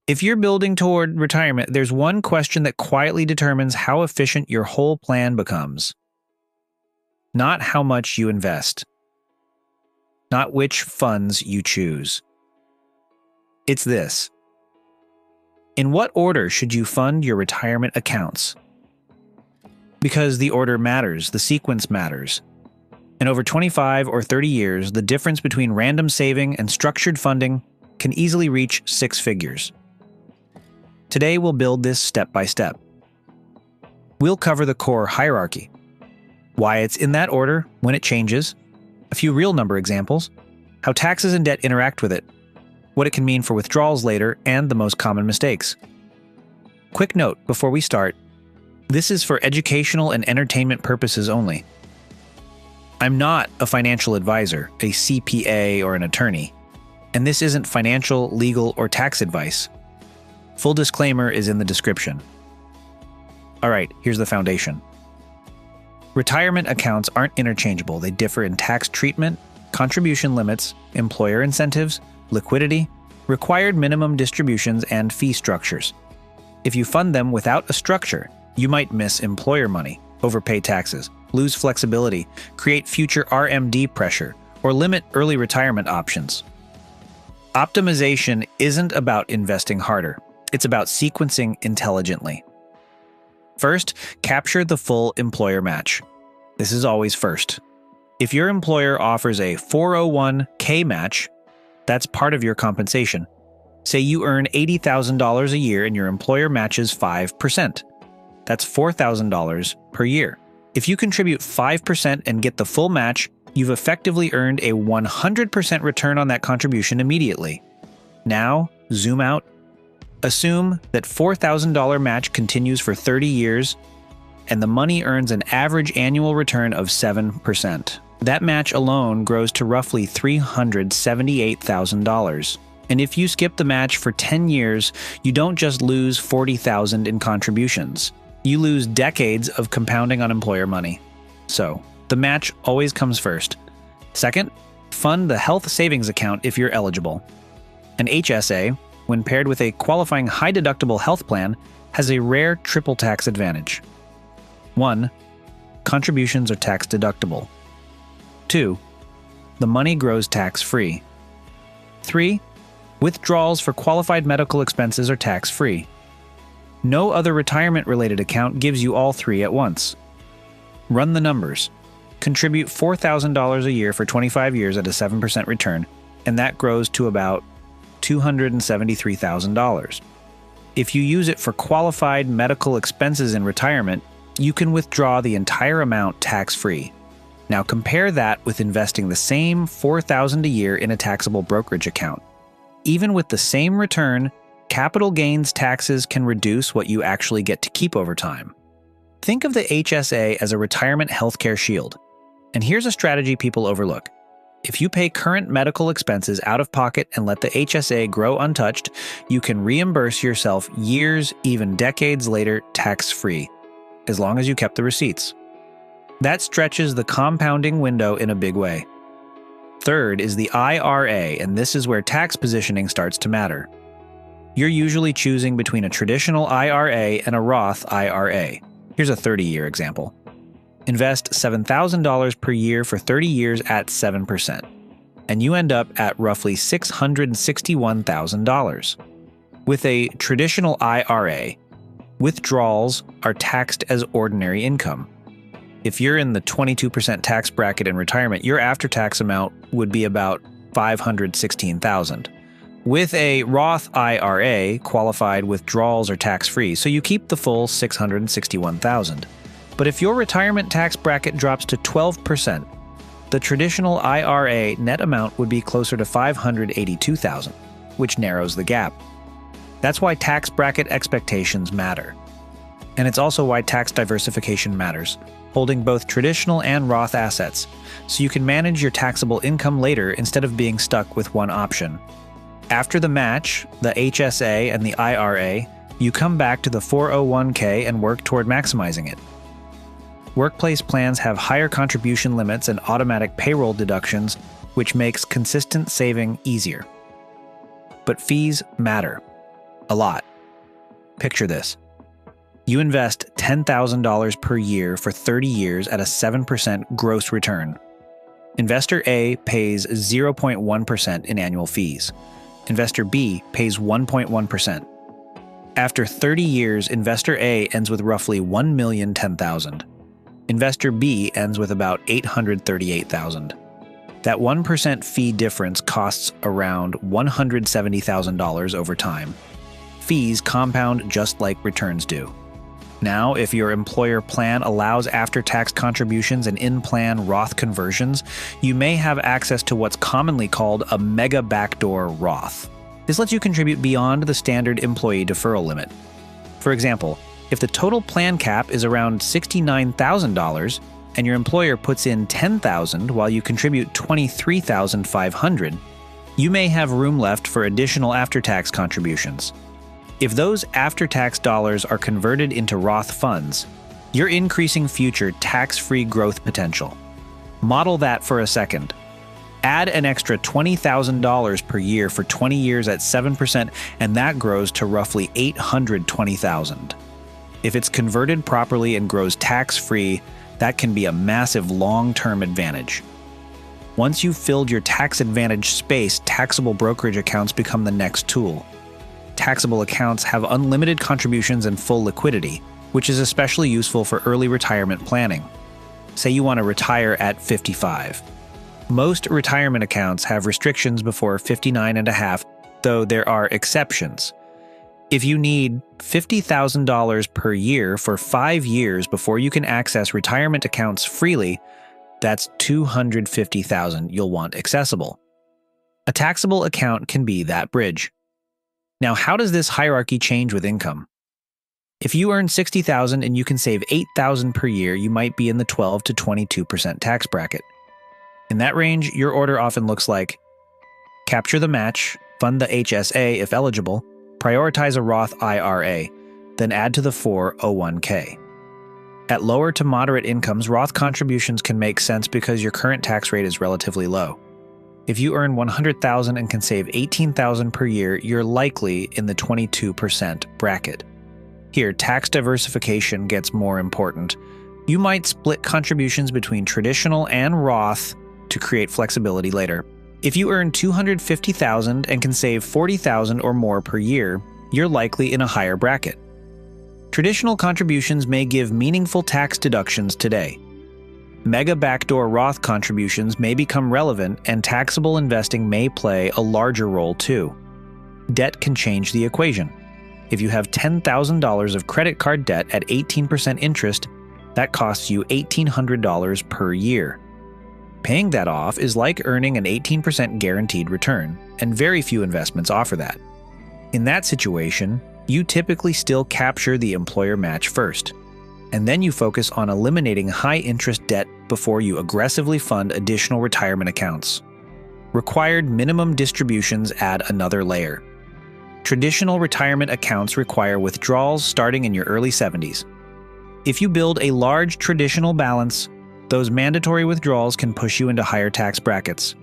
If you're building toward retirement, there's one question that quietly determines how efficient your whole plan becomes. Not how much you invest. Not which funds you choose. It's this. In what order should you fund your retirement accounts? Because the order matters, the sequence matters. And over 25 or 30 years, the difference between random saving and structured funding can easily reach 6 figures. Today, we'll build this step by step. We'll cover the core hierarchy, why it's in that order, when it changes, a few real number examples, how taxes and debt interact with it, what it can mean for withdrawals later, and the most common mistakes. Quick note before we start, this is for educational and entertainment purposes only. I'm not a financial advisor, a CPA, or an attorney, and this isn't financial, legal, or tax advice. Full disclaimer is in the description. All right, here's the foundation. Retirement accounts aren't interchangeable. They differ in tax treatment, contribution limits, employer incentives, liquidity, required minimum distributions, and fee structures. If you fund them without a structure, you might miss employer money, overpay taxes, lose flexibility, create future RMD pressure, or limit early retirement options. Optimization isn't about investing harder. It's about sequencing intelligently. First, capture the full employer match. This is always first. If your employer offers a 401k match, that's part of your compensation. Say you earn $80,000 a year and your employer matches 5%. That's $4,000 per year. If you contribute 5% and get the full match, you've effectively earned a 100% return on that contribution immediately. Now, zoom out. Assume that $4,000 match continues for 30 years, and the money earns an average annual return of 7%. That match alone grows to roughly $378,000. And if you skip the match for 10 years, you don't just lose $40,000 in contributions. You lose decades of compounding on employer money. So, the match always comes first. Second, fund the health savings account if you're eligible. An HSA, when paired with a qualifying high-deductible health plan, has a rare triple tax advantage. 1. Contributions are tax-deductible. 2. The money grows tax-free. 3. Withdrawals for qualified medical expenses are tax-free. No other retirement-related account gives you all three at once. Run the numbers. Contribute $4,000 a year for 25 years at a 7% return, and that grows to about $273,000. If you use it for qualified medical expenses in retirement, you can withdraw the entire amount tax-free. Now compare that with investing the same $4,000 a year in a taxable brokerage account. Even with the same return, capital gains taxes can reduce what you actually get to keep over time. Think of the HSA as a retirement healthcare shield. And here's a strategy people overlook. If you pay current medical expenses out of pocket and let the HSA grow untouched, you can reimburse yourself years, even decades later, tax-free, as long as you kept the receipts. That stretches the compounding window in a big way. Third is the IRA, and this is where tax positioning starts to matter. You're usually choosing between a traditional IRA and a Roth IRA. Here's a 30-year example. Invest $7,000 per year for 30 years at 7%, and you end up at roughly $661,000. With a traditional IRA, withdrawals are taxed as ordinary income. If you're in the 22% tax bracket in retirement, your after-tax amount would be about $516,000. With a Roth IRA, qualified withdrawals are tax-free, so you keep the full $661,000. But if your retirement tax bracket drops to 12%, the traditional IRA net amount would be closer to $582,000, which narrows the gap. That's why tax bracket expectations matter. And it's also why tax diversification matters, holding both traditional and Roth assets, so you can manage your taxable income later instead of being stuck with one option. After the match, the HSA and the IRA, you come back to the 401k and work toward maximizing it. Workplace plans have higher contribution limits and automatic payroll deductions, which makes consistent saving easier. But fees matter. A lot. Picture this. You invest $10,000 per year for 30 years at a 7% gross return. Investor A pays 0.1% in annual fees. Investor B pays 1.1%. After 30 years, Investor A ends with roughly $1,010,000. Investor B ends with about $838,000. That 1% fee difference costs around $170,000 over time. Fees compound just like returns do. Now, if your employer plan allows after-tax contributions and in-plan Roth conversions, you may have access to what's commonly called a mega backdoor Roth. This lets you contribute beyond the standard employee deferral limit. For example, if the total plan cap is around $69,000 and your employer puts in $10,000 while you contribute $23,500, you may have room left for additional after-tax contributions. If those after-tax dollars are converted into Roth funds, you're increasing future tax-free growth potential. Model that for a second. Add an extra $20,000 per year for 20 years at 7%, and that grows to roughly $820,000. If it's converted properly and grows tax-free, that can be a massive long-term advantage. Once you've filled your tax advantage space, taxable brokerage accounts become the next tool. Taxable accounts have unlimited contributions and full liquidity, which is especially useful for early retirement planning. Say you want to retire at 55. Most retirement accounts have restrictions before 59.5, though there are exceptions. If you need $50,000 per year for 5 years before you can access retirement accounts freely, that's $250,000 you'll want accessible. A taxable account can be that bridge. Now, how does this hierarchy change with income? If you earn $60,000 and you can save $8,000 per year, you might be in the 12 to 22% tax bracket. In that range, your order often looks like: capture the match, fund the HSA if eligible, prioritize a Roth IRA, then add to the 401k. At lower to moderate incomes, Roth contributions can make sense because your current tax rate is relatively low. If you earn $100,000 and can save $18,000 per year, you're likely in the 22% bracket. Here, tax diversification gets more important. You might split contributions between traditional and Roth to create flexibility later. If you earn $250,000 and can save $40,000 or more per year, you're likely in a higher bracket. Traditional contributions may give meaningful tax deductions today. Mega backdoor Roth contributions may become relevant, and taxable investing may play a larger role too. Debt can change the equation. If you have $10,000 of credit card debt at 18% interest, that costs you $1,800 per year. Paying that off is like earning an 18% guaranteed return, and very few investments offer that. In that situation, you typically still capture the employer match first, and then you focus on eliminating high-interest debt before you aggressively fund additional retirement accounts. Required minimum distributions add another layer. Traditional retirement accounts require withdrawals starting in your early 70s. If you build a large traditional balance, those mandatory withdrawals can push you into higher tax brackets.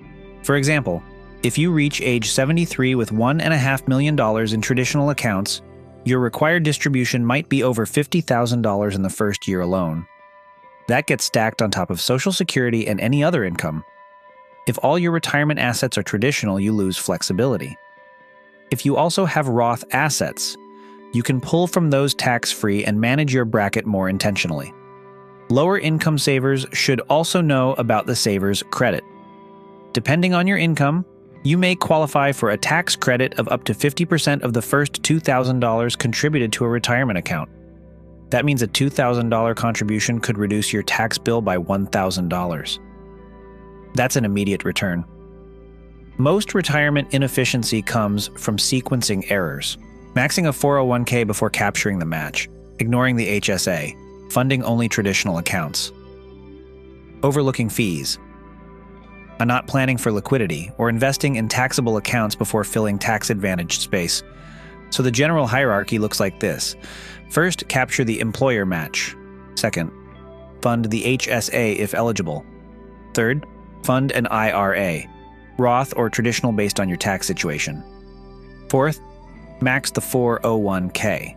For example, if you reach age 73 with $1.5 million in traditional accounts, your required distribution might be over $50,000 in the first year alone. That gets stacked on top of Social Security and any other income. If all your retirement assets are traditional, you lose flexibility. If you also have Roth assets, you can pull from those tax-free and manage your bracket more intentionally. Lower income savers should also know about the saver's credit. Depending on your income, you may qualify for a tax credit of up to 50% of the first $2,000 contributed to a retirement account. That means a $2,000 contribution could reduce your tax bill by $1,000. That's an immediate return. Most retirement inefficiency comes from sequencing errors. Maxing a 401k before capturing the match, ignoring the HSA, funding only traditional accounts. Overlooking fees. Not planning for liquidity, or investing in taxable accounts before filling tax advantage space. So the general hierarchy looks like this. First, capture the employer match. Second, fund the HSA if eligible. Third, fund an IRA, Roth or traditional based on your tax situation. Fourth, Max the 401k.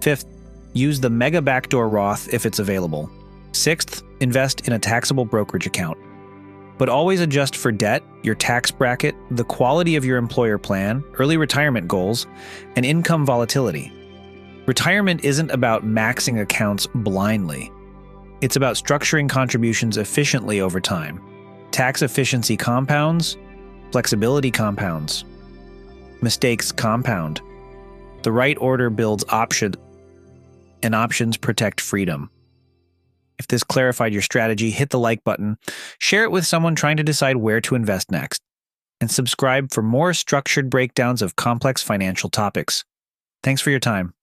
Fifth, use the Mega Backdoor Roth if it's available. Sixth, invest in a taxable brokerage account. But always adjust for debt, your tax bracket, the quality of your employer plan, early retirement goals, and income volatility. Retirement isn't about maxing accounts blindly. It's about structuring contributions efficiently over time. Tax efficiency compounds, flexibility compounds. Mistakes compound. The right order builds option, and options protect freedom. If this clarified your strategy, hit the like button, share it with someone trying to decide where to invest next, and subscribe for more structured breakdowns of complex financial topics. Thanks for your time.